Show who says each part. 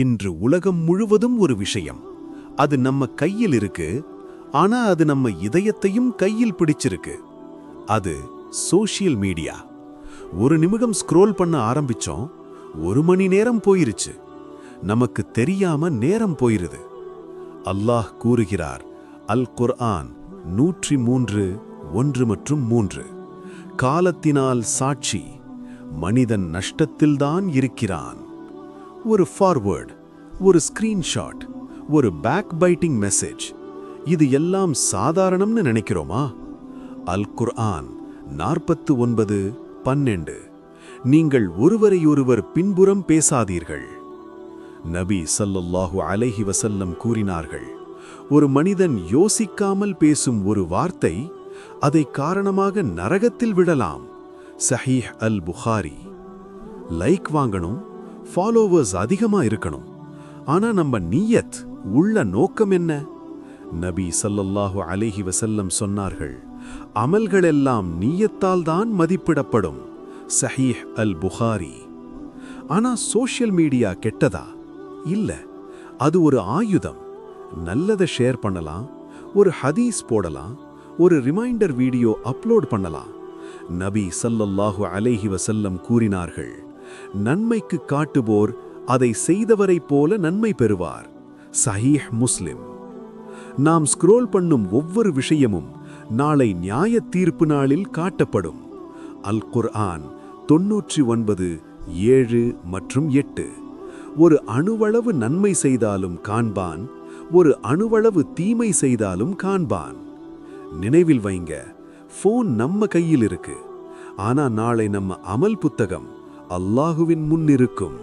Speaker 1: இன்று உலகம் முழுவதும் ஒரு விஷயம். அது நம்ம கையில் இருக்கு, ஆனா அது நம்ம இதயத்தையும் கையில் பிடிச்சிருக்கு. அது சோஷியல் மீடியா. ஒரு நிமிடம் ஸ்க்ரோல் பண்ண ஆரம்பிச்சோம், 1 மணி நேரம் போயிருச்சு. நமக்கு தெரியாம நேரம் போயிருது. அல்லாஹ் கூறுகிறார், அல் குர்ஆன் 103, 1 மற்றும் 3, காலத்தினால் சாட்சி, மனிதன் நஷ்டத்தில்தான் இருக்கிறான். ஒரு ஃபார்வர்ட், ஒரு ஸ்கிரீன்ஷாட், ஒரு பேக் பைட்டிங் மெசேஜ், இது எல்லாம் சாதாரணம்னு நினைக்கிறோமா? அல் குர்ஆன் 49, 12, நீங்கள் ஒருவரையொருவர் பின்புறம் பேசாதீர்கள். நபி ஸல்லல்லாஹு அலைஹி வஸல்லம் கூறினார்கள், ஒரு மனிதன் யோசிக்காமல் பேசும் ஒரு வார்த்தை அதை காரணமாக நரகத்தில் விடலாம். சஹீஹ் அல் புகாரி. லைக் வாங்கணும், ஃபாலோவர்ஸ் அதிகமா இருக்கணும், ஆனா நம்ம நியத், உள்ள நோக்கம் என்ன? நபி ஸல்லல்லாஹு அலைஹி வஸல்லம் சொன்னார்கள், அமல்களெல்லாம் நியத்தால் தான் மதிப்பிடப்படும். சஹீஹ் அல் புகாரி. ஆனா சோஷியல் மீடியா கெட்டதா? இல்ல, அது ஒரு ஆயுதம். நல்லதை ஷேர் பண்ணலாம், ஒரு ஹதீஸ் போடலாம், ஒரு ரிமைண்டர் வீடியோ அப்லோட் பண்ணலாம். நபி ஸல்லல்லாஹு அலைஹி வஸல்லம் கூறினார்கள், நன்மைக்கு காட்டுவோர் அதை செய்தவரைப் போல நன்மை பெறுவார். சஹீஹ் முஸ்லிம். நாம் ஸ்க்ரோல் பண்ணும் ஒவ்வொரு விஷயமும் நாளை நியாய தீர்ப்பு நாளில் காட்டப்படும். அல் குர்ஆன் 99, 7 மற்றும் 8. ஒரு அணுவளவு நன்மை செய்தாலும் காண்பான், ஒரு அணுவளவு தீமை செய்தாலும் காண்பான். நினைவில் வைங்க, ஃபோன் நம்ம கையில் இருக்கு, ஆனா நாளை நம்ம அமல் புத்தகம் அல்லாஹுவின் முன் இருக்கும்.